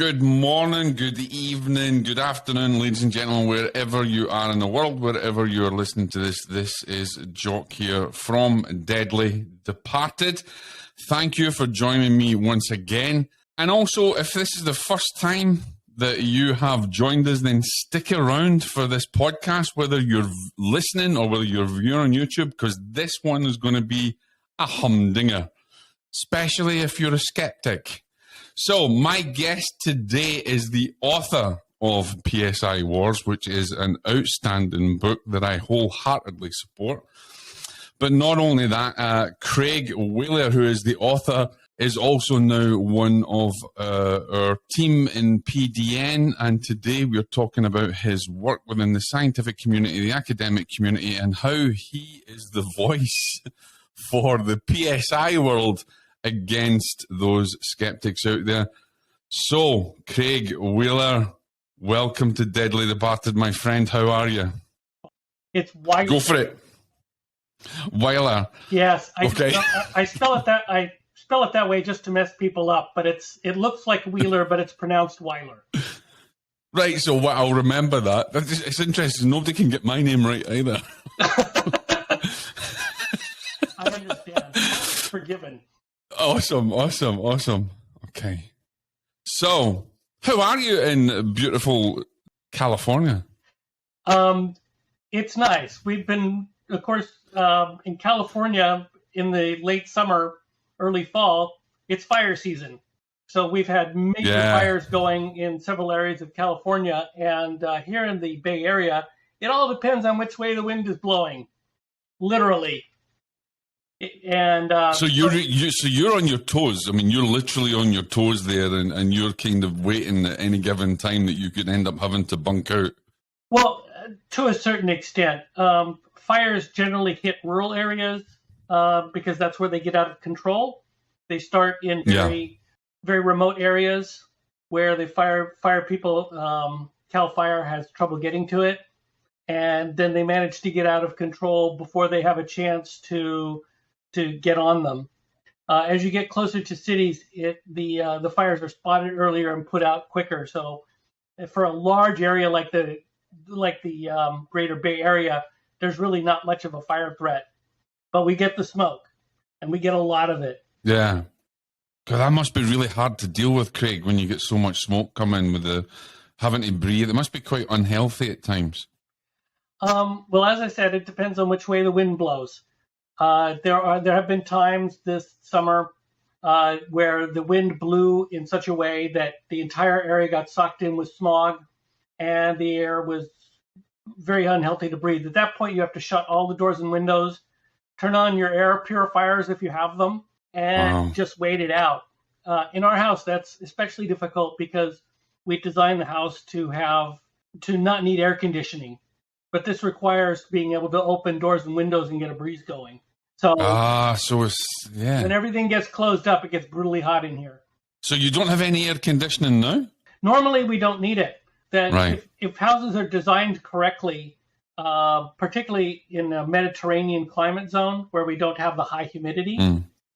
Good morning, good evening, good afternoon, ladies and gentlemen, wherever you are in the world, wherever you are listening to this. This is Jock here from Deadly Departed. Thank you for joining me once again. And also, if this is the first time that you have joined us, then stick around for this podcast, whether you're listening or whether you're viewing on YouTube, because this one is going to be a humdinger, especially if you're a skeptic. So my guest today is the author of PSI Wars, which is an outstanding book that I wholeheartedly support. But not only that, Craig Weiler, who is the author, is also now one of our team in PDN. And today we're talking about his work within the scientific community, the academic community, and how he is the voice for the PSI world against those skeptics out there. So, Craig Weiler, welcome to Deadly Departed, my friend. How are you? It's Weiler. Go for it. Weiler. Yes. Okay. I spell it that way just to mess people up, but it looks like Wheeler, but it's pronounced Weiler. Right, so I'll remember that. It's interesting. Nobody can get my name right either. I understand. Forgiven. Awesome. Okay. So, how are you in beautiful California? It's nice. We've been, of course, in California in the late summer, early fall, it's fire season. So we've had major fires going in several areas of California. And here in the Bay Area, it all depends on which way the wind is blowing, literally. And so you're on your toes. I mean, you're literally on your toes there, and you're kind of waiting at any given time that you could end up having to bunk out. Well, to a certain extent, fires generally hit rural areas because that's where they get out of control. They start in very remote areas where the fire people. Cal Fire has trouble getting to it, and then they manage to get out of control before they have a chance to get on them. As you get closer to cities, the fires are spotted earlier and put out quicker. So, for a large area like the Greater Bay Area, there's really not much of a fire threat. But we get the smoke, and we get a lot of it. Yeah, because that must be really hard to deal with, Craig, when you get so much smoke coming with having to breathe. It must be quite unhealthy at times. Well, as I said, it depends on which way the wind blows. There have been times this summer where the wind blew in such a way that the entire area got sucked in with smog, and the air was very unhealthy to breathe. At that point, you have to shut all the doors and windows, turn on your air purifiers if you have them, and just wait it out. In our house, that's especially difficult because we designed the house to not need air conditioning. But this requires being able to open doors and windows and get a breeze going. So when everything gets closed up, it gets brutally hot in here. So you don't have any air conditioning now? Normally, we don't need it. Then right. if houses are designed correctly, particularly in a Mediterranean climate zone where we don't have the high humidity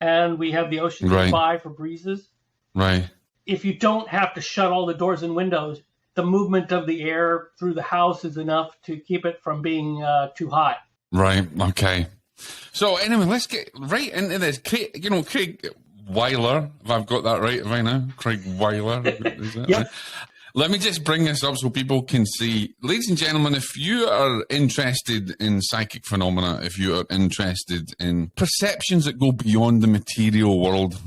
and we have the ocean nearby for breezes. Right. If you don't have to shut all the doors and windows, the movement of the air through the house is enough to keep it from being too hot. Right. Okay. So anyway, let's get right into this. Craig Weiler, if I've got that right now, Craig Weiler. Is that Yep. right? Let me just bring this up so people can see. Ladies and gentlemen, if you are interested in psychic phenomena, if you are interested in perceptions that go beyond the material world,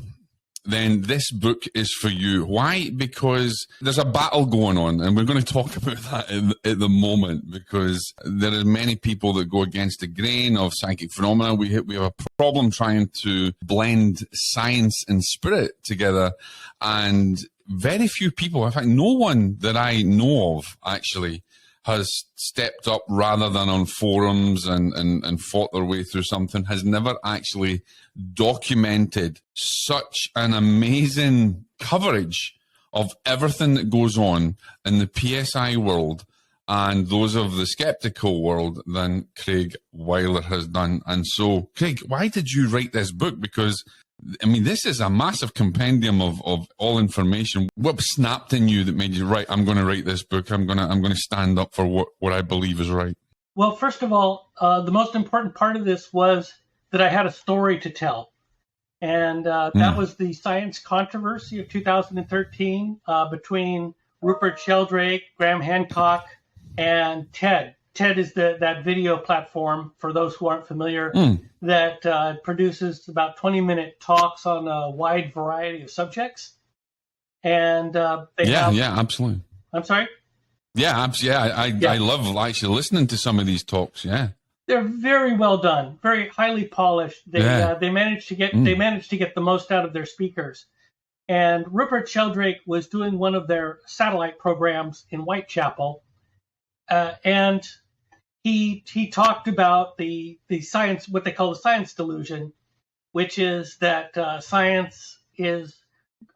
then this book is for you. Why? Because there's a battle going on, and we're going to talk about that at the moment, because there are many people that go against the grain of psychic phenomena. We have a problem trying to blend science and spirit together, and very few people, in fact, no one that I know of actually has stepped up rather than on forums and fought their way through something, has never actually documented such an amazing coverage of everything that goes on in the PSI world and those of the skeptical world than Craig Weiler has done. And so, Craig, why did you write this book? Because I mean, this is a massive compendium of all information. What snapped in you that made you, right, I'm going to write this book. I'm going to stand up for what I believe is right? Well, first of all, the most important part of this was that I had a story to tell. And that was the science controversy of 2013 between Rupert Sheldrake, Graham Hancock, and TED. TED is that video platform, for those who aren't familiar, that produces about 20-minute talks on a wide variety of subjects. And absolutely. I'm sorry? I love actually listening to some of these talks, They're very well done, very highly polished. They managed to get the most out of their speakers. And Rupert Sheldrake was doing one of their satellite programs in Whitechapel, and he talked about the science, what they call the science delusion, which is that science is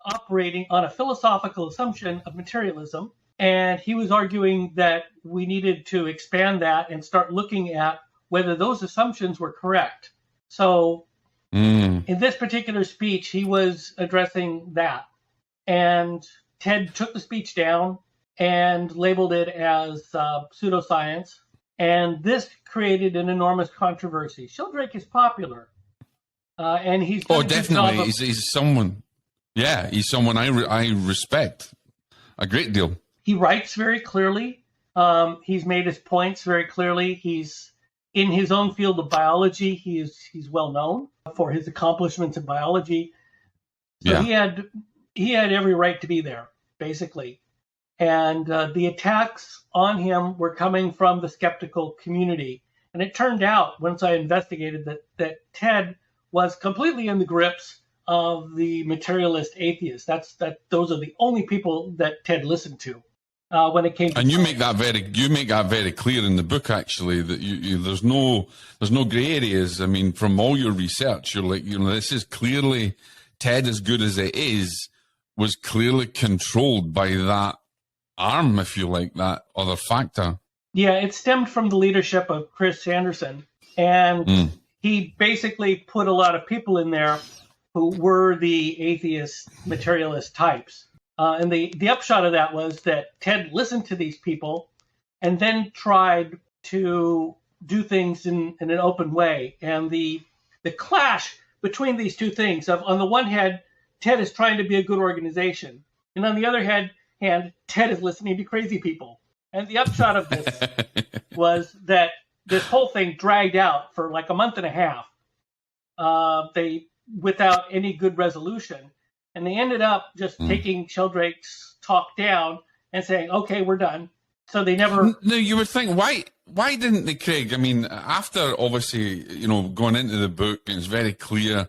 operating on a philosophical assumption of materialism. And he was arguing that we needed to expand that and start looking at whether those assumptions were correct. So in this particular speech, he was addressing that. And TED took the speech down and labeled it as pseudoscience. And this created an enormous controversy. Sheldrake is popular. And he's definitely. He's someone. Yeah, he's someone I respect a great deal. He writes very clearly. He's made his points very clearly. He's in his own field of biology. He's well known for his accomplishments in biology. So he had every right to be there, basically. And the attacks on him were coming from the skeptical community. And it turned out, once I investigated, that TED was completely in the grips of the materialist atheists. Those are the only people that TED listened to when it came to. And you make that very clear in the book, actually, that there's no gray areas. I mean, from all your research, you're like, this is clearly TED, as good as it is, was clearly controlled by that arm, if you like, that other factor. Yeah, it stemmed from the leadership of Chris Anderson, and he basically put a lot of people in there who were the atheist materialist types. And the upshot of that was that TED listened to these people and then tried to do things in an open way. And the clash between these two things of, on the one hand, TED is trying to be a good organization. And on the other hand, TED is listening to crazy people. And the upshot of this was that this whole thing dragged out for like a month and a half. Without any good resolution. And they ended up just taking Sheldrake's talk down and saying, okay, we're done. So they never... No, you would think, why didn't they, Craig? I mean, after obviously, going into the book, and it's very clear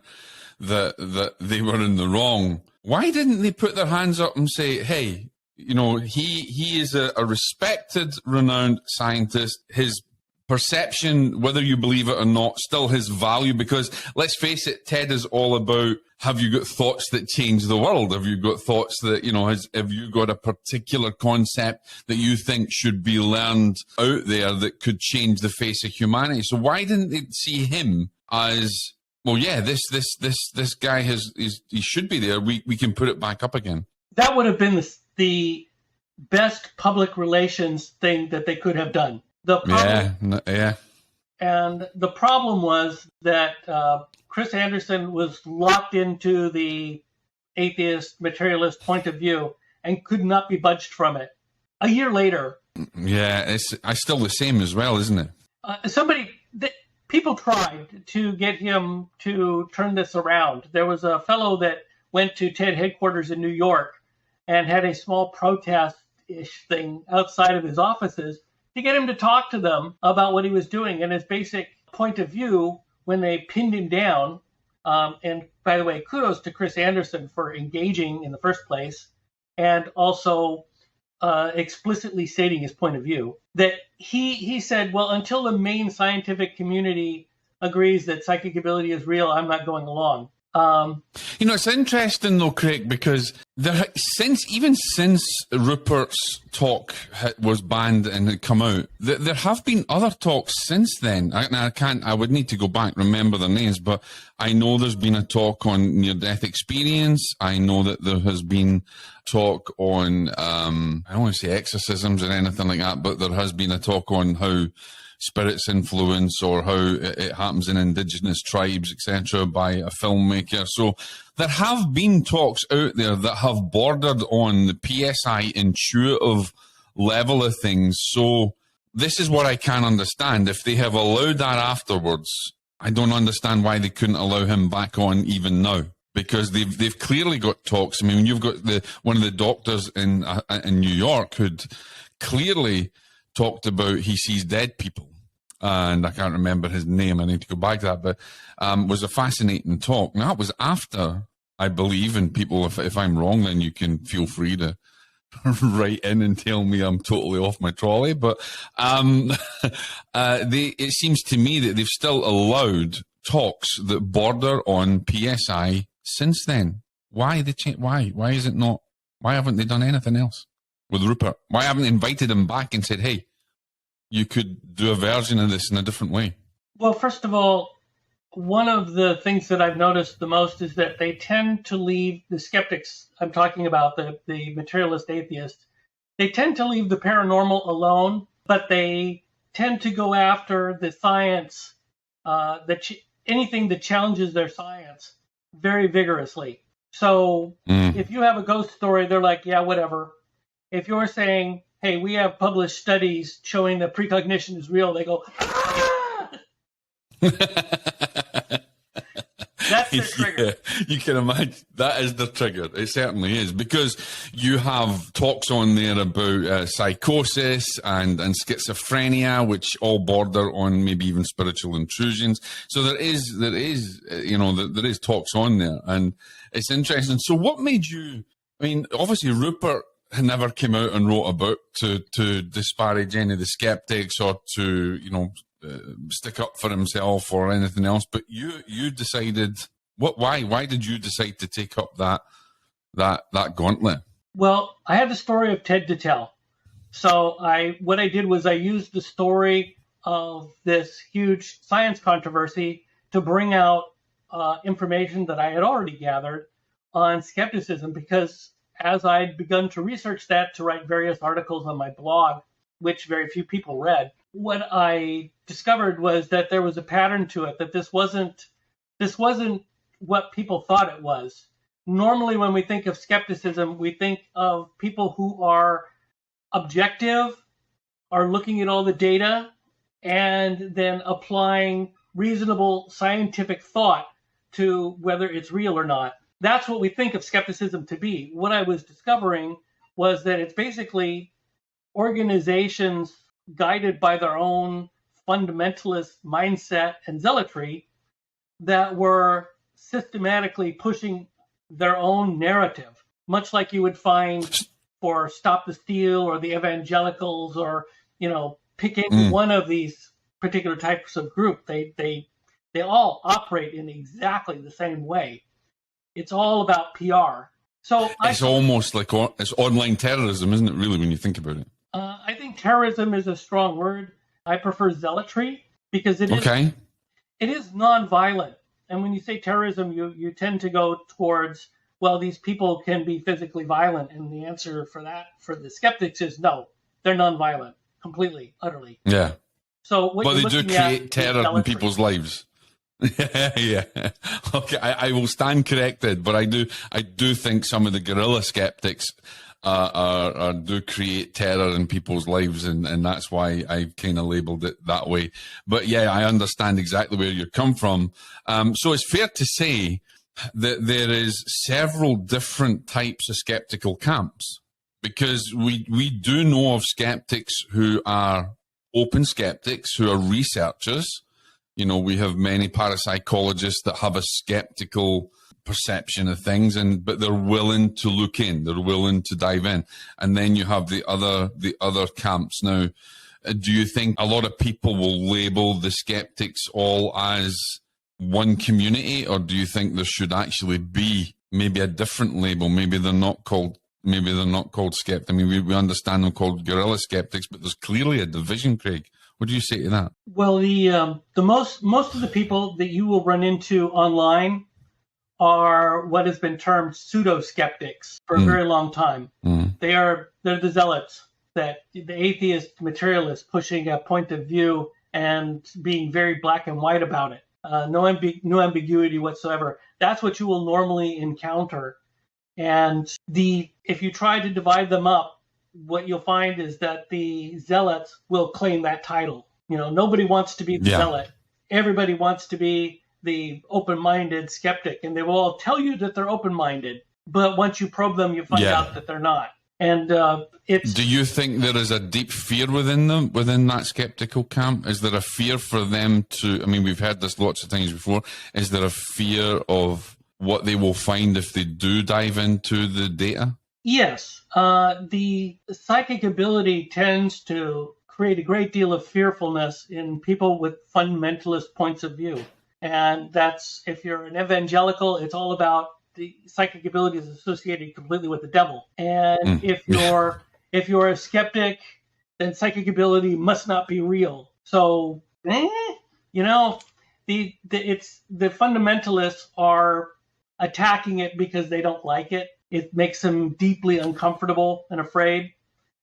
that they were in the wrong, why didn't they put their hands up and say, hey, he is a respected, renowned scientist. His perception, whether you believe it or not, still has value, because let's face it, TED is all about, have you got thoughts that change the world? Have you got thoughts that, have you got a particular concept that you think should be learned out there that could change the face of humanity? So why didn't they see him as, well, yeah, this guy he should be there. We can put it back up again. That would have been the best public relations thing that they could have done. And the problem was that Chris Anderson was locked into the atheist materialist point of view and could not be budged from it. A year later. Yeah, it's still the same as well, isn't it? People tried to get him to turn this around. There was a fellow that went to TED headquarters in New York and had a small protest-ish thing outside of his offices to get him to talk to them about what he was doing and his basic point of view when they pinned him down. And by the way, kudos to Chris Anderson for engaging in the first place and also explicitly stating his point of view. That he said, well, until the main scientific community agrees that psychic ability is real, I'm not going along. It's interesting though, Craig, because since Rupert's talk was banned and had come out, there have been other talks since then. I would need to go back, remember their names, but I know there's been a talk on near-death experience. I know that there has been talk on, I don't want to say exorcisms or anything like that, but there has been a talk on how spirits influence or how it happens in indigenous tribes, etc., by a filmmaker. So there have been talks out there that have bordered on the PSI intuitive level of things. So this is what I can understand. If they have allowed that afterwards, I don't understand why they couldn't allow him back on even now. Because they've clearly got talks. I mean, you've got one of the doctors in New York who'd clearly talked about he sees dead people, and I can't remember his name. I need to go back to that, but was a fascinating talk. Now, that was after, I believe, and people, if I'm wrong, then you can feel free to write in and tell me I'm totally off my trolley. But it seems to me that they've still allowed talks that border on PSI since then. Why they change? Why is it not? Why haven't they done anything else with Rupert? Why haven't they invited him back and said, hey, you could do a version of this in a different way? Well, first of all, one of the things that I've noticed the most is that they tend to leave the skeptics, I'm talking about the materialist atheists, they tend to leave the paranormal alone, but they tend to go after the science, anything that challenges their science very vigorously. So if you have a ghost story, they're like, yeah, whatever. If you're saying, hey, we have published studies showing that precognition is real, they go, ah! That's the trigger. Yeah, you can imagine that is the trigger. It certainly is, because you have talks on there about psychosis and schizophrenia, which all border on maybe even spiritual intrusions. So there is talks on there, and it's interesting. So what made you? I mean, obviously Rupert never came out and wrote a book to disparage any of the skeptics or to stick up for himself or anything else, but you decided why did you decide to take up that gauntlet? Well, I had the story of Ted to tell. So what I did was I used the story of this huge science controversy to bring out information that I had already gathered on skepticism, because as I'd begun to research that to write various articles on my blog, which very few people read, what I discovered was that there was a pattern to it, that this wasn't what people thought it was. Normally, when we think of skepticism, we think of people who are objective, are looking at all the data, and then applying reasonable scientific thought to whether it's real or not. That's what we think of skepticism to be. What I was discovering was that it's basically organizations guided by their own fundamentalist mindset and zealotry that were systematically pushing their own narrative, much like you would find for Stop the Steal or the evangelicals, or pick any one of these particular types of group. They all operate in exactly the same way. It's all about PR. So it's almost like it's online terrorism, isn't it, really, when you think about it? I think terrorism is a strong word. I prefer zealotry, because it is nonviolent. And when you say terrorism, you tend to go towards, well, these people can be physically violent. And the answer for that, for the skeptics, is no, they're nonviolent, completely, utterly. Yeah. So but they do create terror in people's lives. Yeah. Okay, I will stand corrected, but I do think some of the guerrilla skeptics do create terror in people's lives, and that's why I've kind of labelled it that way. But yeah, I understand exactly where you come from. So it's fair to say that there is several different types of skeptical camps, because we do know of skeptics who are open skeptics, who are researchers. We have many parapsychologists that have a skeptical perception of things, but they're willing to look in, they're willing to dive in. And then you have the other camps. Now, do you think a lot of people will label the skeptics all as one community, or do you think there should actually be maybe a different label? Maybe they're not called skeptics. I mean, we understand them called guerrilla skeptics, but there's clearly a division, Craig. What do you say to that? Well, the most of the people that you will run into online are what has been termed pseudo skeptics for a very long time. They're the zealots, that the atheist materialist pushing a point of view and being very black and white about it. No ambiguity whatsoever. That's what you will normally encounter. And if you try to divide them up, what you'll find is that the zealots will claim that title. You know, nobody wants to be the zealot. Everybody wants to be the open-minded skeptic, and they will all tell you that they're open-minded. But once you probe them, you find out that they're not. And it's. Do you think there is a deep fear within them, within that skeptical camp? Is there a fear for them to? I mean, we've heard this lots of times before. Is there a fear of what they will find if they do dive into the data? Yes. The psychic ability tends to create a great deal of fearfulness in people with fundamentalist points of view. And that's, if you're an evangelical, it's all about the psychic ability is associated completely with the devil. And if you're a skeptic, then psychic ability must not be real. So, you know, the fundamentalists are attacking it because they don't like it. It makes them deeply uncomfortable and afraid.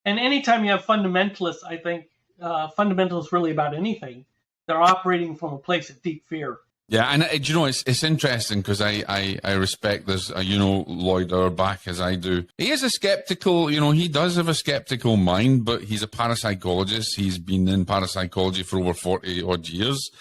And anytime you have fundamentalists, I think fundamentalists really about anything, they're operating from a place of deep fear. Yeah, and you know, it's interesting because I respect this, you know, Lloyd Auerbach as I do. He is a skeptical, you know, he does have a skeptical mind, but he's a parapsychologist. He's been in parapsychology for over 40 odd years.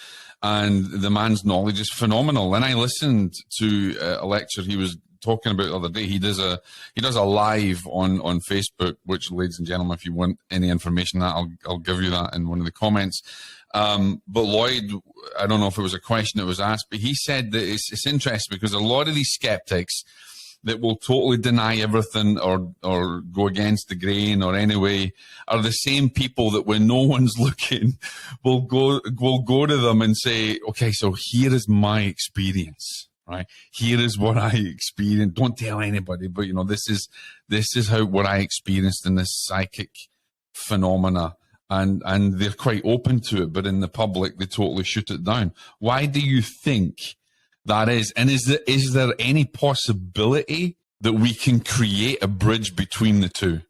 And the man's knowledge is phenomenal. And I listened to a lecture he was talking about the other day. He does a live on Facebook, which, ladies and gentlemen, if you want any information on that, I'll give you that in one of the comments. But Lloyd, I don't know if it was a question that was asked, but he said that it's interesting because a lot of these skeptics that will totally deny everything or go against the grain or anyway are the same people that when no one's looking will go to them and say, okay, so here is my experience, right? Here is what I experienced. Don't tell anybody, but you know, this is what I experienced in this psychic phenomena. And they're quite open to it, but in the public, they totally shoot it down. Why do you think that is? And is there any possibility that we can create a bridge between the two?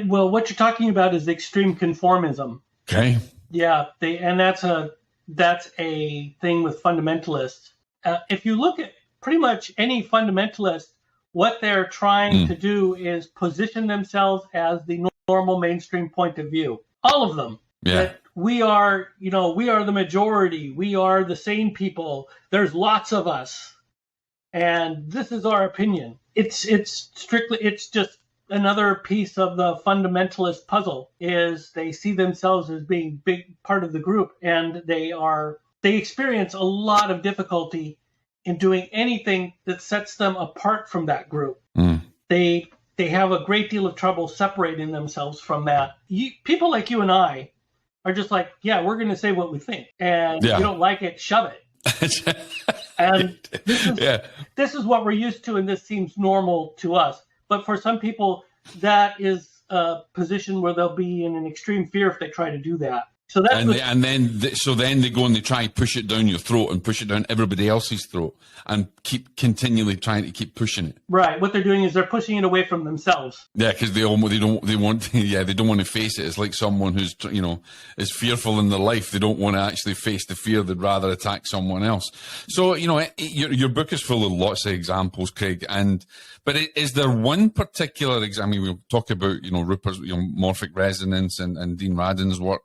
Well, what you're talking about is extreme conformism. Okay. Yeah, and that's a thing with fundamentalists. If you look at pretty much any fundamentalist, what they're trying to do is position themselves as the normal mainstream point of view. All of them. Yeah. That we are the majority. We are the sane people. There's lots of us. And this is our opinion. It's just another piece of the fundamentalist puzzle is they see themselves as being big part of the group, and they experience a lot of difficulty in doing anything that sets them apart from that group. They have a great deal of trouble separating themselves from that. People like you and I are just like, yeah, we're going to say what we think. And if you don't like it, shove it. And this is what we're used to, and this seems normal to us. But for some people, that is a position where they'll be in an extreme fear if they try to do that. So that's then they go and they try and push it down your throat and push it down everybody else's throat and keep continually trying to keep pushing it. Right. What they're doing is they're pushing it away from themselves. Yeah, because they don't want to face it. It's like someone who's, you know, is fearful in their life. They don't want to actually face the fear. They'd rather attack someone else. So, you know, your book is full of lots of examples, Craig. But is there one particular example? I mean, we'll talk about, you know, Rupert's, you know, morphic resonance and Dean Radin's work,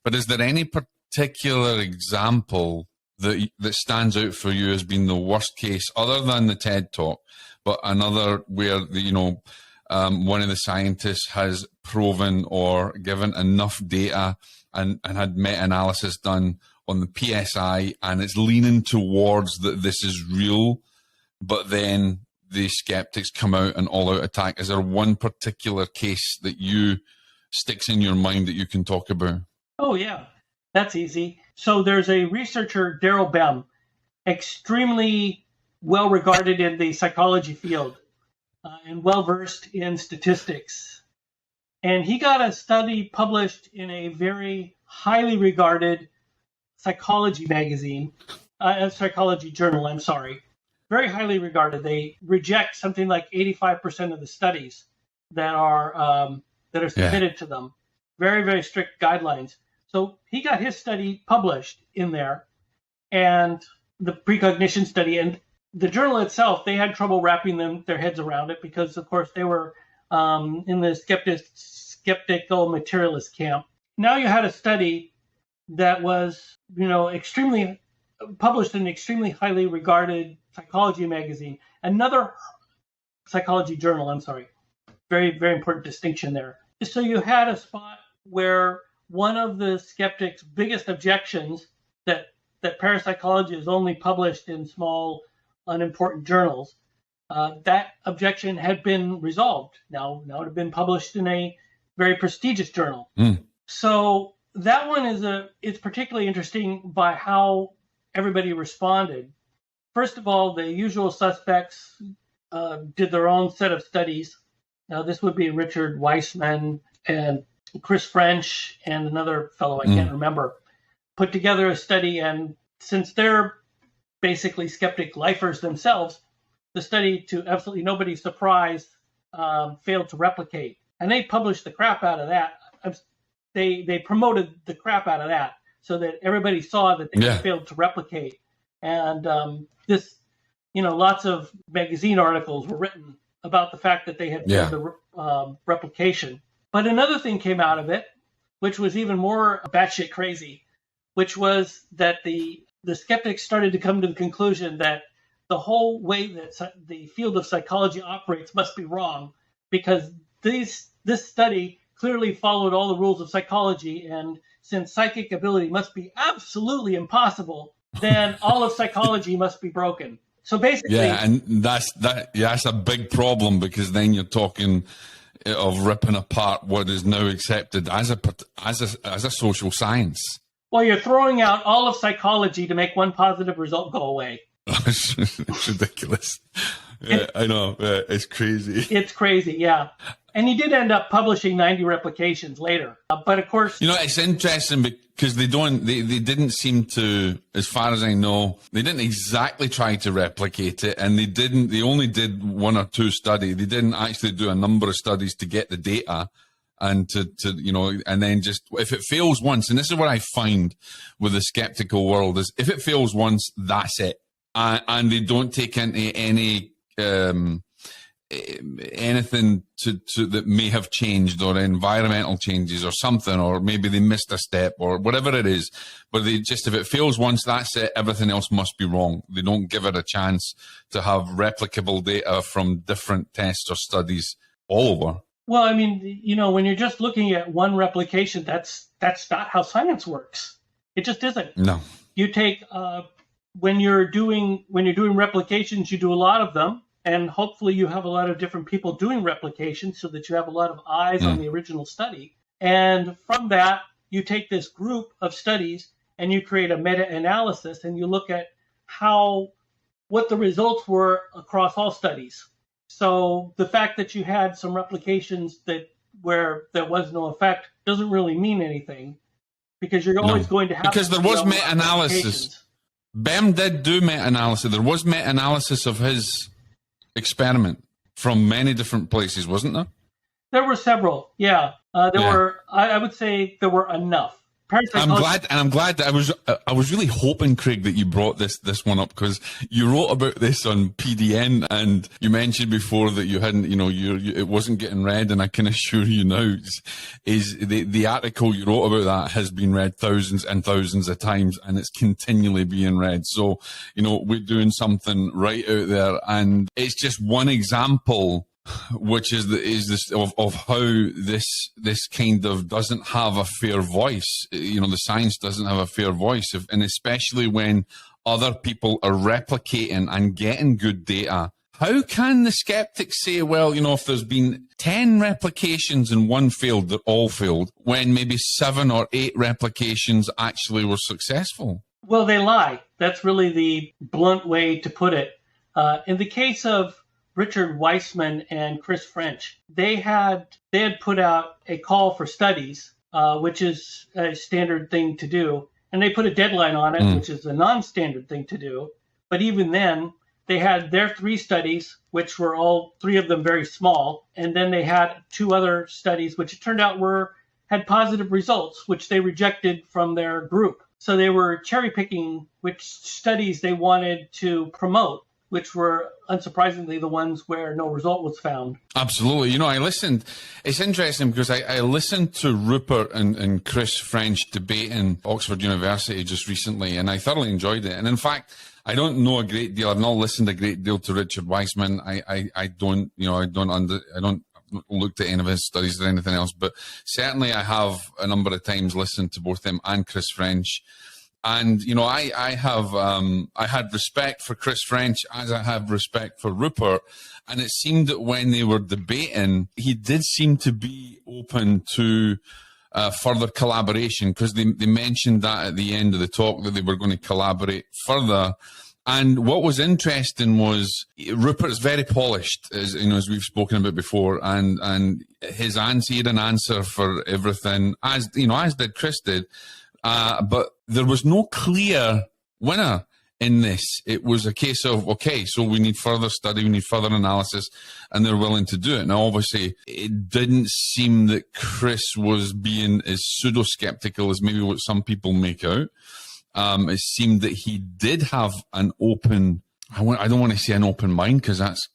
but is there any particular example that stands out for you as being the worst case, other than the TED Talk, but another where one of the scientists has proven or given enough data and had meta-analysis done on the PSI, and it's leaning towards that this is real, but then the skeptics come out and all-out attack? Is there one particular case that sticks in your mind that you can talk about? Oh, yeah. That's easy. So there's a researcher, Daryl Bem, extremely well regarded in the psychology field and well versed in statistics. And he got a study published in a very highly regarded psychology magazine, psychology journal, I'm sorry. Very highly regarded. They reject something like 85% of the studies that are submitted to them. Very, very strict guidelines. So he got his study published in there, and the precognition study, and the journal itself, they had trouble wrapping their heads around it because, of course, they were in the skeptical materialist camp. Now you had a study that was, extremely published in an extremely highly regarded psychology magazine, another psychology journal. I'm sorry, very, very important distinction there. So you had a spot where one of the skeptics' biggest objections that parapsychology is only published in small, unimportant journals, that objection had been resolved. Now it had been published in a very prestigious journal. So that one it's particularly interesting by how everybody responded. First of all, the usual suspects did their own set of studies. Now, this would be Richard Weissman and Chris French and another fellow I can't remember, put together a study. And since they're basically skeptic lifers themselves, the study, to absolutely nobody's surprise, failed to replicate. And they published the crap out of that. They promoted the crap out of that so that everybody saw that they failed to replicate. And lots of magazine articles were written about the fact that they had failed the replication. But another thing came out of it, which was even more batshit crazy, which was that the skeptics started to come to the conclusion that the whole way that the field of psychology operates must be wrong, because this study clearly followed all the rules of psychology, and since psychic ability must be absolutely impossible, then all of psychology must be broken. So basically, and that's a big problem, because then you're talking of ripping apart what is now accepted as a social science. Well, you're throwing out all of psychology to make one positive result go away. It's ridiculous. I know. It's crazy. It's crazy, yeah. And he did end up publishing 90 replications later. But of course, it's interesting because they didn't seem to, as far as I know, they didn't exactly try to replicate it, and they only did one or two studies. They didn't actually do a number of studies to get the data and and then just, if it fails once, and this is what I find with the skeptical world, is if it fails once, that's it. And they don't take into any, anything to that may have changed, or environmental changes or something, or maybe they missed a step or whatever it is, but they just, if it fails once, that's it, everything else must be wrong. They don't give it a chance to have replicable data from different tests or studies all over. Well, I mean, when you're just looking at one replication, that's not how science works. It just isn't. No. You take when you're doing replications, you do a lot of them, and hopefully you have a lot of different people doing replications so that you have a lot of eyes on the original study. And from that, you take this group of studies and you create a meta-analysis, and you look at what the results were across all studies. So the fact that you had some replications where there was no effect doesn't really mean anything, because you're always going to have, because there was meta-analysis. Bem did do meta-analysis. There was meta-analysis of his experiment from many different places, wasn't there? There were several, yeah. I would say there were enough. I'm glad that I was really hoping, Craig, that you brought this one up, because you wrote about this on PDN, and you mentioned before that you hadn't, it wasn't getting read, and I can assure you now is the article you wrote about that has been read thousands and thousands of times, and it's continually being read. So, we're doing something right out there, and it's just one example, which is this of how this kind of doesn't have a fair voice. The science doesn't have a fair voice, and especially when other people are replicating and getting good data. How can the skeptics say, well, if there's been 10 replications and one failed, that all failed, when maybe 7 or 8 replications actually were successful? Well, they lie. That's really the blunt way to put it. In the case of Richard Weissman and Chris French, they had put out a call for studies, which is a standard thing to do, and they put a deadline on it, which is a non-standard thing to do. But even then, they had their 3 studies, which were all 3 of them very small, and then they had 2 other studies, which it turned out had positive results, which they rejected from their group. So they were cherry picking which studies they wanted to promote, which were unsurprisingly the ones where no result was found. Absolutely. I listened. It's interesting because I listened to Rupert and Chris French debating Oxford University just recently, and I thoroughly enjoyed it. And in fact, I don't know a great deal. I've not listened a great deal to Richard Weissman. I don't looked at any of his studies or anything else, but certainly I have a number of times listened to both him and Chris French. And, I had respect for Chris French as I have respect for Rupert. And it seemed that when they were debating, he did seem to be open to further collaboration, because they mentioned that at the end of the talk, that they were going to collaborate further. And what was interesting was Rupert's very polished, as we've spoken about before, and his answer, he had an answer for everything, as did Chris did. But there was no clear winner in this. It was a case of, okay, so we need further study, we need further analysis, and they're willing to do it. Now, obviously, it didn't seem that Chris was being as pseudo-skeptical as maybe what some people make out. It seemed that he did have an open, I don't want to say an open mind, because that's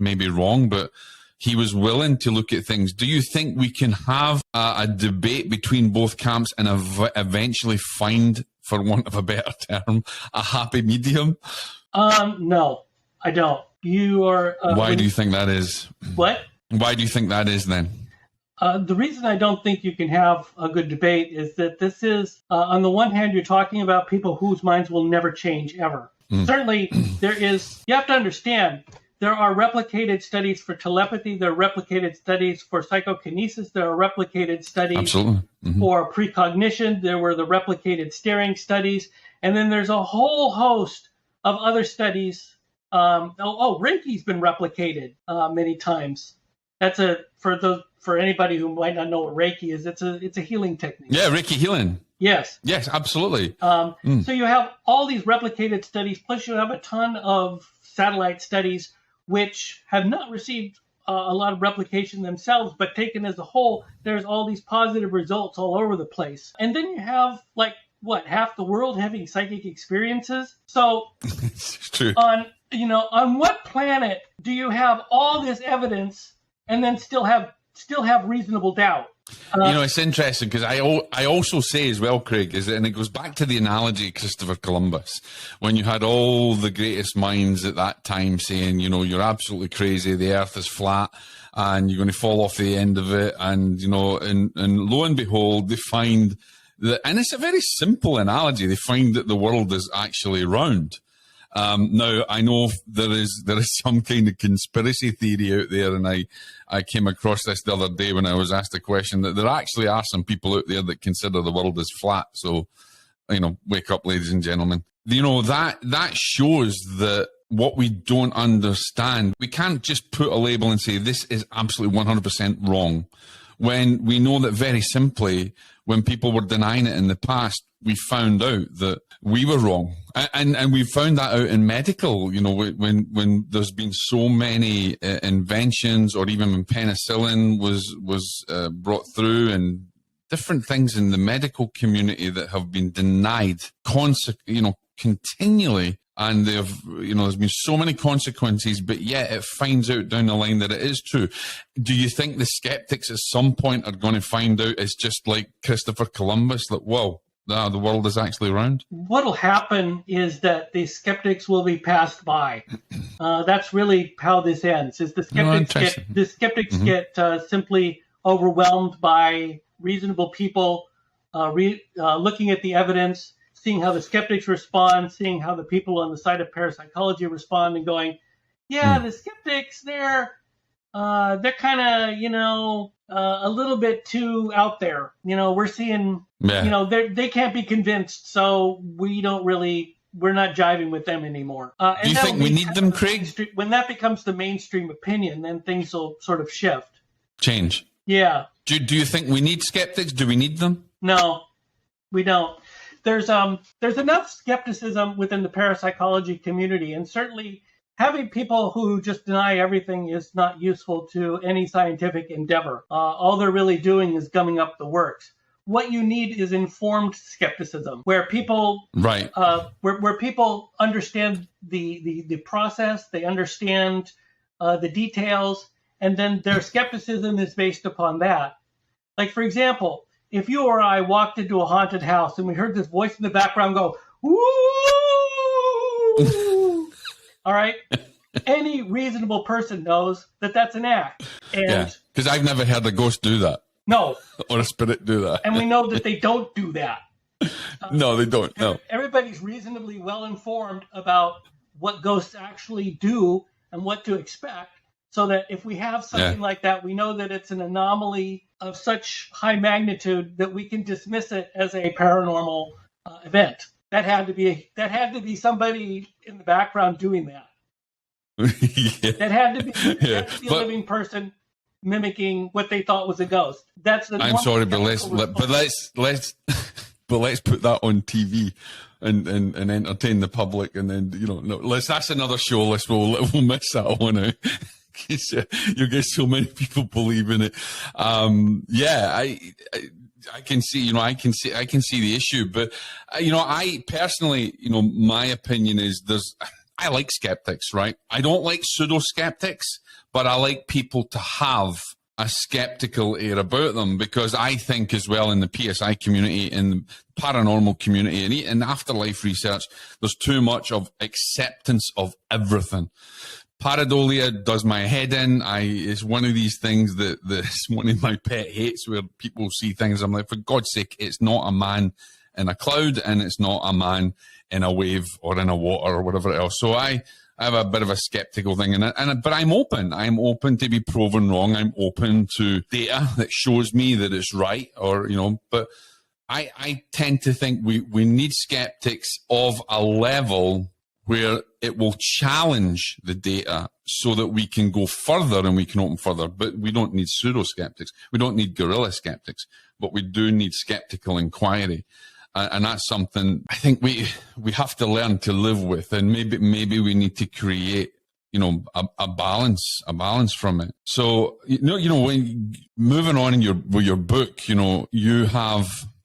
maybe wrong, but he was willing to look at things. Do you think we can have a debate between both camps and eventually find, for want of a better term, a happy medium? No, I don't. You are. Why do you think that is? What? Why do you think that is then? The reason I don't think you can have a good debate is that this is, on the one hand, you're talking about people whose minds will never change ever. Certainly, you have to understand, there are replicated studies for telepathy, there are replicated studies for psychokinesis, there are replicated studies for precognition, there were the replicated staring studies, and then there's a whole host of other studies. Reiki's been replicated many times. That's for anybody who might not know what Reiki is, it's a healing technique. Yeah, Reiki healing. Yes. Yes, absolutely. So you have all these replicated studies, plus you have a ton of satellite studies which have not received a lot of replication themselves, but taken as a whole, there's all these positive results all over the place. And then you have half the world having psychic experiences. So it's true. On what planet do you have all this evidence and then still have reasonable doubt? It's interesting because I also say as well, Craig, and it goes back to the analogy of Christopher Columbus, when you had all the greatest minds at that time saying, you're absolutely crazy, the earth is flat and you're going to fall off the end of it. And, and lo and behold, they find that, and it's a very simple analogy, they find that the world is actually round. Now, I know there is some kind of conspiracy theory out there, and I came across this the other day when I was asked a question, that there actually are some people out there that consider the world as flat. So, wake up, ladies and gentlemen. That shows that what we don't understand, we can't just put a label and say this is absolutely 100% wrong, when we know that very simply, when people were denying it in the past, we found out that we were wrong. And we found that out in medical, when there's been so many inventions, or even when penicillin was brought through, and different things in the medical community that have been denied continually. And there's been so many consequences, but yet it finds out down the line that it is true. Do you think the skeptics at some point are going to find out it's just like Christopher Columbus, that, whoa, the world is actually round? What'll happen is that the skeptics will be passed by. That's really how this ends. Is the skeptics get simply overwhelmed by reasonable people looking at the evidence, seeing how the skeptics respond, seeing how the people on the side of parapsychology respond, and going, the skeptics, they're they're kind of, a little bit too out there. We're seeing, they can't be convinced, so we're not jiving with them anymore. Do you think we need them, Craig? When that becomes the mainstream opinion, then things will sort of shift. Change. Yeah. Do you think we need skeptics? Do we need them? No, we don't. There's enough skepticism within the parapsychology community, and certainly having people who just deny everything is not useful to any scientific endeavor. All they're really doing is gumming up the works. What you need is informed skepticism, where people where people understand the process, they understand the details, and then their skepticism is based upon that. Like, for example, if you or I walked into a haunted house and we heard this voice in the background go, "Woo!" All right. Any reasonable person knows that that's an act. And because I've never heard a ghost do that. No. Or a spirit do that. And we know that they don't do that. No, they don't. No. Everybody's reasonably well informed about what ghosts actually do and what to expect, so that if we have something like that, we know that it's an anomaly of such high magnitude that we can dismiss it as a paranormal event. That had to be somebody in the background doing that. That had to be a living person mimicking what they thought was a ghost. That's the. I'm sorry, but let's put that on TV and entertain the public, and then that's another show. We'll miss that one out. You get so many people believe in it. I can see, I can see the issue, but I personally, my opinion is I like skeptics, right? I don't like pseudo skeptics, but I like people to have a skeptical air about them, because I think as well in the PSI community, in the paranormal community, and in afterlife research, there's too much of acceptance of everything. Pareidolia does my head in. It's one of these things that's one of my pet hates, where people see things. I'm like, for God's sake, it's not a man in a cloud, and it's not a man in a wave or in a water or whatever else. So I have a bit of a skeptical thing, but I'm open. I'm open to be proven wrong. I'm open to data that shows me that it's right, but I tend to think we need skeptics of a level where it will challenge the data so that we can go further and we can open further. But we don't need pseudo-skeptics. We don't need guerrilla skeptics, but we do need skeptical inquiry. And that's something I think we have to learn to live with. And maybe we need to create, a balance from it. So, when moving on with your book, you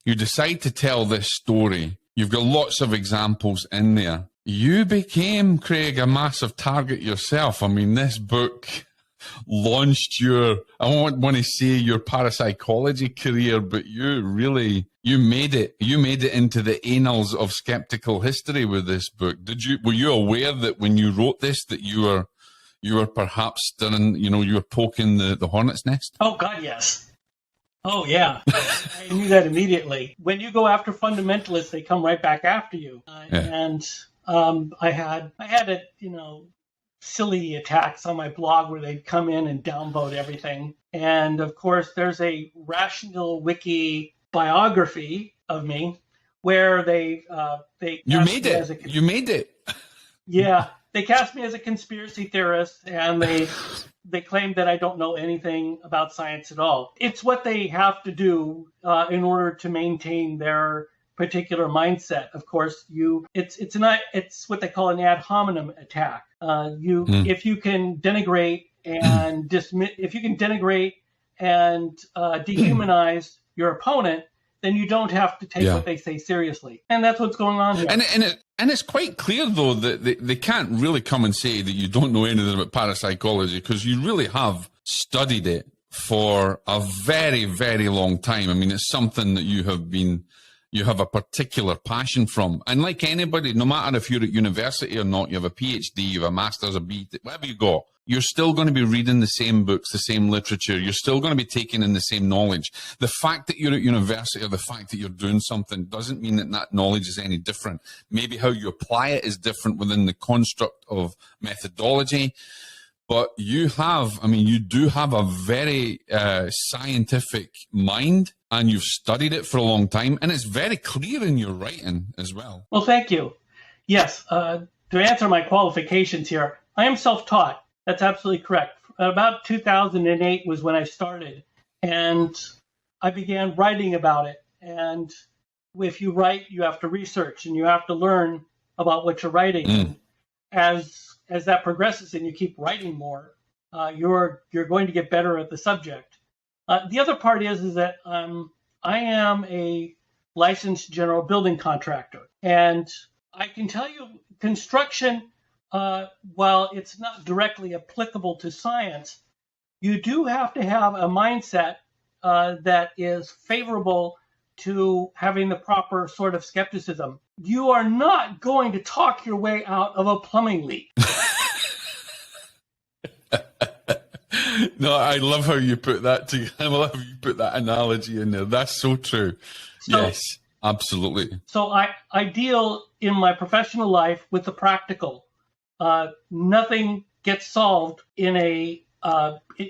decide to tell this story. You've got lots of examples in there. You became, Craig, a massive target yourself. I mean, this book launched I don't want to say your parapsychology career, but you made it into the annals of skeptical history with this book. Were you aware that when you wrote this, that you were perhaps stirring, you were poking the hornet's nest? Oh God, yes. Oh yeah. I knew that immediately. When you go after fundamentalists, they come right back after you. And I had silly attacks on my blog where they'd come in and downvote everything. And of course, there's a Rational Wiki biography of me where they you made it. Yeah, they cast me as a conspiracy theorist, and they claim that I don't know anything about science at all. It's what they have to do in order to maintain their particular mindset. Of course, it's what they call an ad hominem attack. If you can denigrate and dehumanize your opponent, then you don't have to take what they say seriously. And that's what's going on here. And it's quite clear, though, that they can't really come and say that you don't know anything about parapsychology, because you really have studied it for a very, very long time. I mean, it's something that you have a particular passion from. And like anybody, no matter if you're at university or not, you have a PhD, you have a master's, a BTech, whatever you got, you're still going to be reading the same books, the same literature. You're still going to be taking in the same knowledge. The fact that you're at university or the fact that you're doing something doesn't mean that knowledge is any different. Maybe how you apply it is different within the construct of methodology. but you do have a very scientific mind, and you've studied it for a long time, and it's very clear in your writing as well. Well, thank you. Yes, to answer my qualifications here, I am self-taught. That's absolutely correct. About 2008 was when I started, and I began writing about it. And if you write, you have to research, and you have to learn about what you're writing. As that progresses and you keep writing more, you're going to get better at the subject. The other part is that I am a licensed general building contractor, and I can tell you construction, while it's not directly applicable to science, you do have to have a mindset that is favorable to having the proper sort of skepticism. You are not going to talk your way out of a plumbing leak. No, I love how you put that I love how you put that analogy in there. That's so true. Yes, absolutely. So I deal in my professional life with the practical. Nothing gets solved in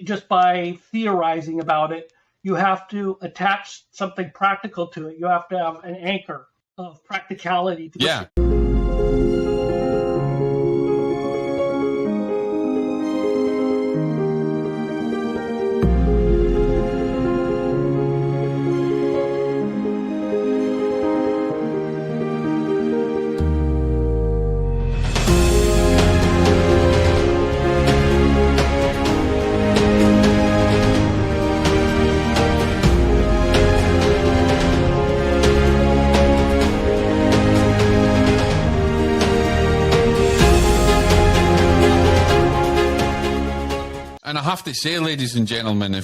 just by theorizing about it. You have to attach something practical to it. You have to have an anchor of practicality. Yeah. And I have to say, ladies and gentlemen,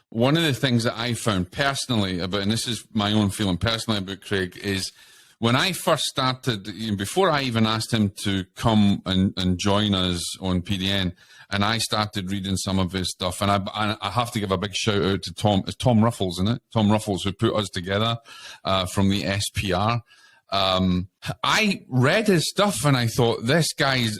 one of the things that I found personally about, and this is my own feeling personally about Craig, is when I first started, before I even asked him to come and join us on PDN, and I started reading some of his stuff, and I have to give a big shout out to Tom. It's Tom Ruffles, isn't it? Tom Ruffles, who put us together from the SPR. I read his stuff and I thought, this guy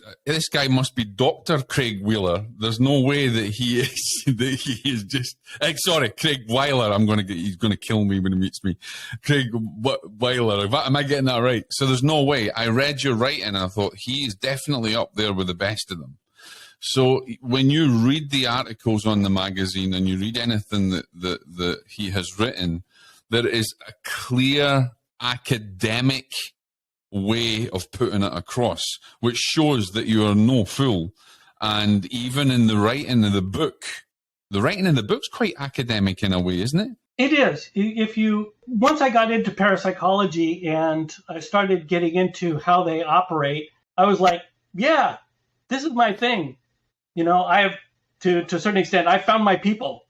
must be Dr. Craig Weiler. There's no way that he is just, sorry, Craig Weiler. He's going to kill me when he meets me. Craig Weiler. Am I getting that right? So there's no way. I read your writing and I thought he is definitely up there with the best of them. So when you read the articles on the magazine and you read anything that he has written, there is a clear academic way of putting it across, which shows that you are no fool. And even in the writing of the book's quite academic in a way, isn't it? It is. Once I got into parapsychology and I started getting into how they operate, I was like, yeah, this is my thing. I have, to a certain extent, I found my people.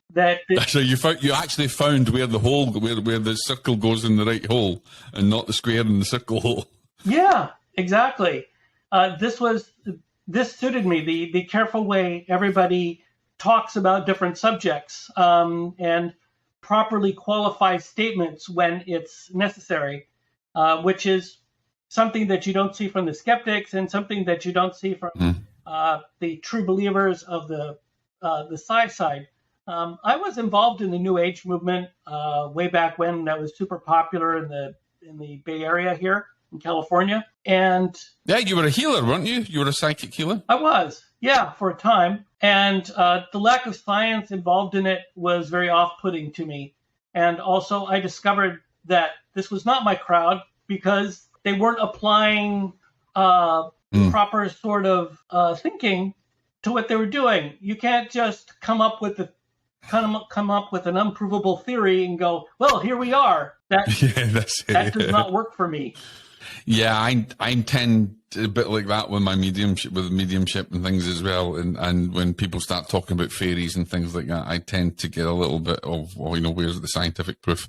So you actually found where the hole, where the circle goes in the right hole, and not the square in the circle hole. Yeah, exactly. This suited me. The careful way everybody talks about different subjects and properly qualifies statements when it's necessary, which is something that you don't see from the skeptics and something that you don't see from the true believers of the sci side. I was involved in the New Age movement way back when that was super popular in the Bay Area here in California. And yeah, you were a healer, weren't you? You were a psychic healer? I was, yeah, for a time. And the lack of science involved in it was very off-putting to me. And also I discovered that this was not my crowd because they weren't applying proper sort of thinking to what they were doing. You can't just come up with an unprovable theory and go, well, here we are. That does not work for me. Yeah, I tend a bit like that with my mediumship and things as well. And when people start talking about fairies and things like that, I tend to get a little bit of, where's the scientific proof?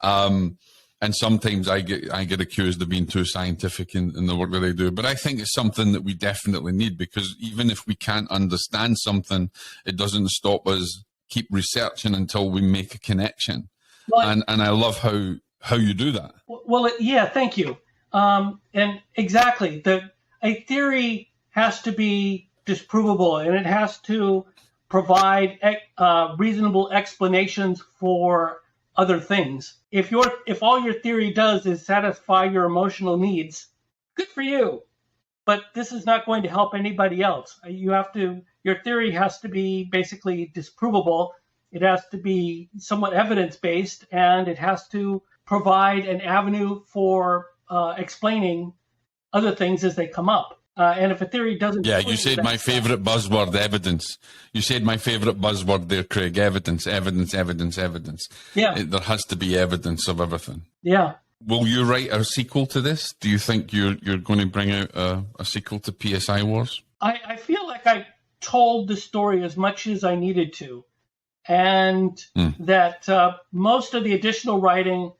And sometimes I get accused of being too scientific in the work that I do. But I think it's something that we definitely need, because even if we can't understand something, it doesn't stop us keep researching until we make a connection. Well, and I love how you do that. Well, yeah, thank you. And exactly, a theory has to be disprovable, and it has to provide reasonable explanations for other things. If all your theory does is satisfy your emotional needs, good for you. But this is not going to help anybody else. Your theory has to be basically disprovable. It has to be somewhat evidence-based, and it has to provide an avenue for explaining other things as they come up. And if a theory doesn't... Yeah, you said my favorite buzzword, evidence. You said my favorite buzzword there, Craig, evidence, evidence, evidence, evidence. Yeah. There has to be evidence of everything. Yeah. Will you write a sequel to this? Do you think you're going to bring out a sequel to PSI Wars? I feel like I told the story as much as I needed to, and that most of the additional writing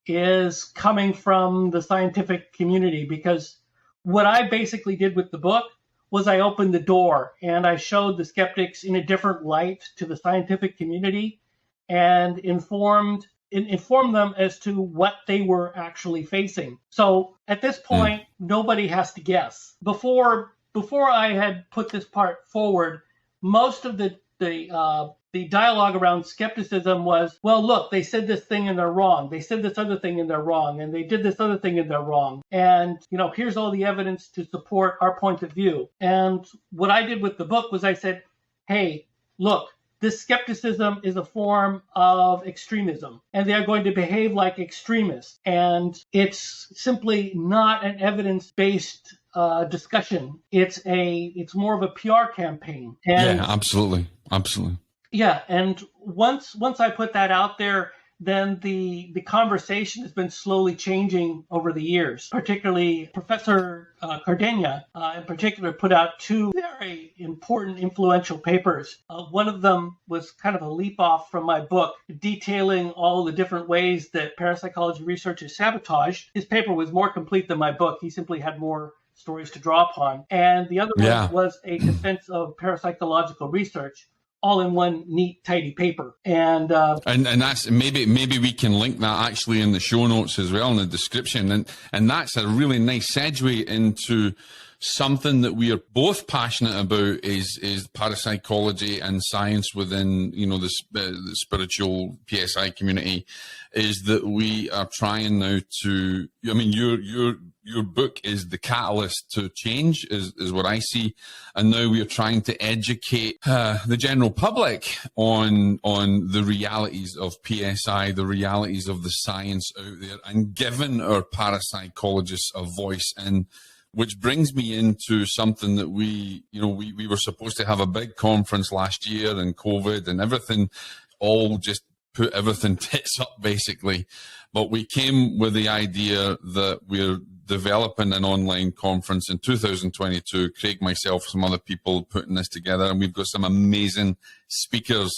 is coming from the scientific community, because what I basically did with the book was I opened the door and I showed the skeptics in a different light to the scientific community and informed them as to what they were actually facing. So at this point, nobody has to guess. Before I had put this part forward, most of the dialogue around skepticism was, well, look, they said this thing and they're wrong. They said this other thing and they're wrong. And they did this other thing and they're wrong. And, here's all the evidence to support our point of view. And what I did with the book was I said, hey, look, this skepticism is a form of extremism, and they are going to behave like extremists. And it's simply not an evidence-based discussion. It's more of a PR campaign. And, yeah, absolutely. Yeah, and once I put that out there, then the conversation has been slowly changing over the years. Particularly, Professor Cardenia, in particular, put out two very important, influential papers. One of them was kind of a leap off from my book, detailing all the different ways that parapsychology research is sabotaged. His paper was more complete than my book. He simply had more stories to draw upon. And the other one was a defense of parapsychological research, all in one neat, tidy paper. And that's maybe we can link that actually in the show notes as well, in the description. And that's a really nice segue into something that we are both passionate about is parapsychology and science within the spiritual PSI community. Is that we are trying now to, your book is the catalyst to change, is what I see. And now we are trying to educate the general public on the realities of PSI, the realities of the science out there, and giving our parapsychologists a voice. And which brings me into something that we were supposed to have a big conference last year, and COVID and everything all just put everything tits up, basically. But we came with the idea that we're developing an online conference in 2022. Craig, myself, some other people putting this together, and we've got some amazing speakers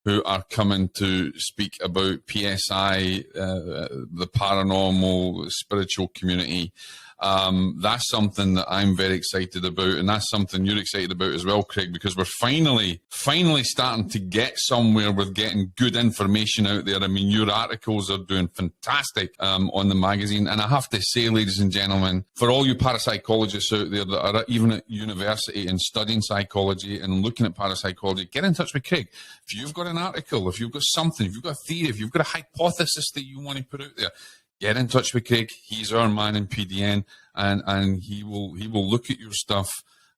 who are coming to speak about PSI, the paranormal, spiritual community. That's something that I'm very excited about, and that's something you're excited about as well, Craig, because we're finally starting to get somewhere with getting good information out there. I mean, your articles are doing fantastic on the magazine, and I have to say, ladies and gentlemen, for all you parapsychologists out there that are even at university and studying psychology and looking at parapsychology, get in touch with Craig. If you've got an article, if you've got something, if you've got a theory, if you've got a hypothesis that you want to put out there, get in touch with Craig. He's our man in PDN, and he will look at your stuff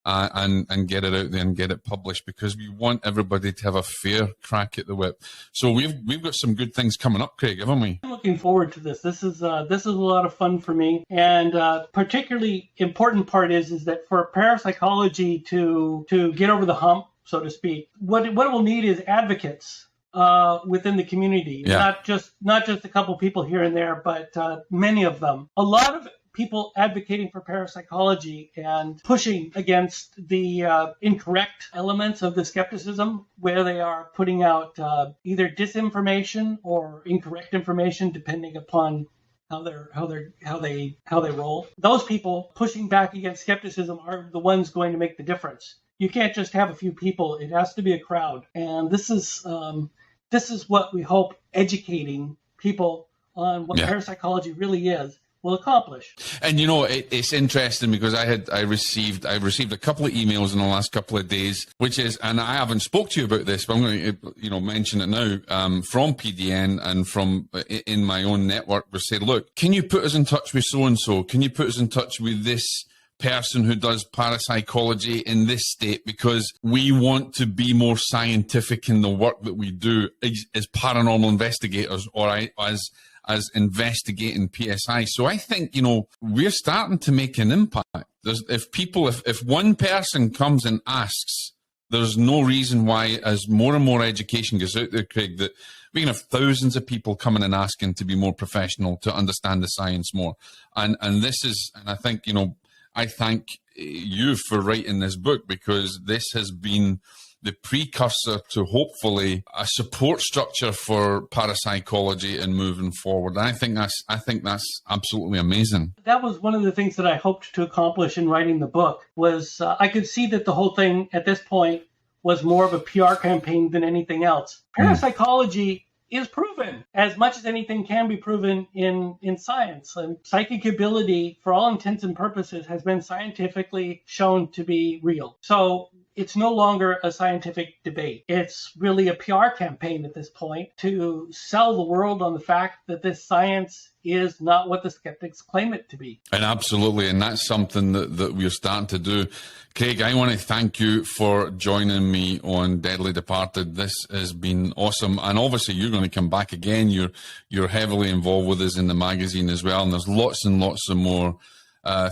and get it out there and get it published, because we want everybody to have a fair crack at the whip. So we've got some good things coming up, Craig, haven't we? I'm looking forward to this. This is a lot of fun for me, and particularly important part is that for parapsychology to get over the hump, so to speak, what it will need is advocates within the community, not just a couple people here and there, but many of them. A lot of people advocating for parapsychology and pushing against the incorrect elements of the skepticism, where they are putting out either disinformation or incorrect information, depending upon how they roll. Those people pushing back against skepticism are the ones going to make the difference. You can't just have a few people; it has to be a crowd. And this is what we hope educating people on what parapsychology really is will accomplish. And it's interesting because I received a couple of emails in the last couple of days, which is, and I haven't spoke to you about this, but I'm going to mention it now, from PDN and from in my own network, we said, look, can you put us in touch with so and so? Can you put us in touch with this person who does parapsychology in this state, because we want to be more scientific in the work that we do as paranormal investigators, or as investigating PSI. So I think, we're starting to make an impact. If one person comes and asks, there's no reason why, as more and more education goes out there, Craig, that we can have thousands of people coming and asking to be more professional, to understand the science more. And I think, I thank you for writing this book, because this has been the precursor to hopefully a support structure for parapsychology and moving forward. And I think that's absolutely amazing. That was one of the things that I hoped to accomplish in writing the book. Was I could see that the whole thing at this point was more of a PR campaign than anything else. Parapsychology is proven, as much as anything can be proven in science. And psychic ability, for all intents and purposes, has been scientifically shown to be real. So it's no longer a scientific debate. It's really a PR campaign at this point to sell the world on the fact that this science is not what the skeptics claim it to be. And absolutely, and that's something that we're starting to do. Craig, I want to thank you for joining me on Deadly Departed. This has been awesome, and obviously you're going to come back again. You're heavily involved with us in the magazine as well, and there's lots and lots of more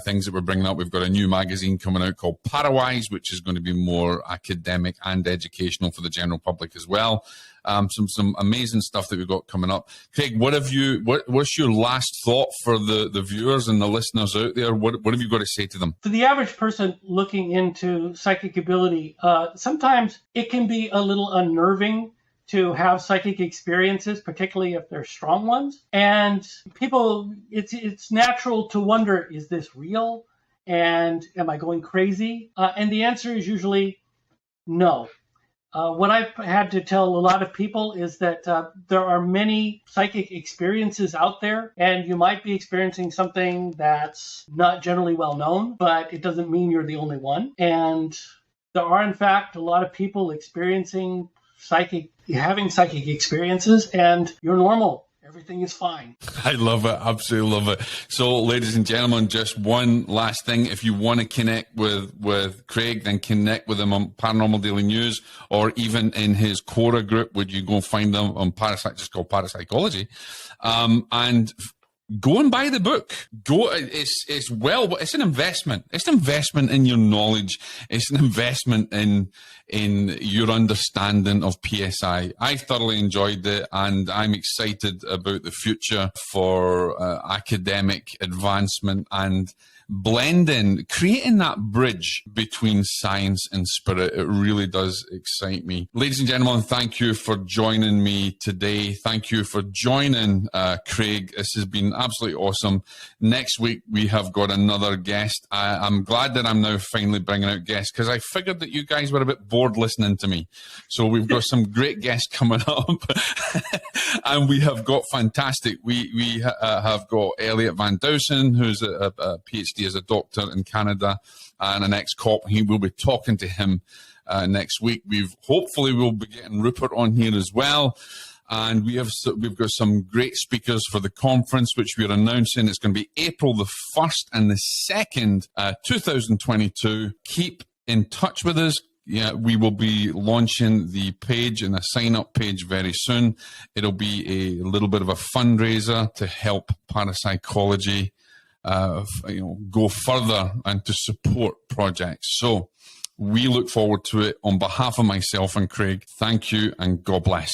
things that we're bringing up. We've got a new magazine coming out called Parawise, which is going to be more academic and educational for the general public as well. Some amazing stuff that we've got coming up. Craig, what's your last thought for the viewers and the listeners out there? What have you got to say to them? For the average person looking into psychic ability, sometimes it can be a little unnerving to have psychic experiences, particularly if they're strong ones. And people, it's natural to wonder, is this real? And am I going crazy? And the answer is usually no. What I've had to tell a lot of people is that there are many psychic experiences out there, and you might be experiencing something that's not generally well known, but it doesn't mean you're the only one. And there are, in fact, a lot of people having psychic experiences, and you're normal. Everything is fine. I love it. Absolutely love it. So, ladies and gentlemen, just one last thing. If you want to connect with Craig, then connect with him on Paranormal Daily News, or even in his Quora group, would you go find them on just called Parapsychology. And go and buy the book. It's an investment. It's an investment in your knowledge. It's an investment in your understanding of PSI. I thoroughly enjoyed it, and I'm excited about the future for academic advancement and creating that bridge between science and spirit. It really does excite me. Ladies and gentlemen, thank you for joining me today. Thank you for joining Craig. This has been absolutely awesome. Next week, we have got another guest. I'm glad that I'm now finally bringing out guests, because I figured that you guys were a bit bored listening to me. So we've got some great guests coming up, and we have got fantastic. We have got Elliot Van Dusen, who's a PhD as a doctor in Canada and an ex-cop. He will be talking to him next week. Hopefully we'll be getting Rupert on here as well. And we've got some great speakers for the conference, which we're announcing. It's going to be April the 1st and the 2nd, 2022. Keep in touch with us. Yeah, we will be launching the page and a sign-up page very soon. It'll be a little bit of a fundraiser to help parapsychology go further and to support projects. So we look forward to it. On behalf of myself and Craig, thank you and God bless.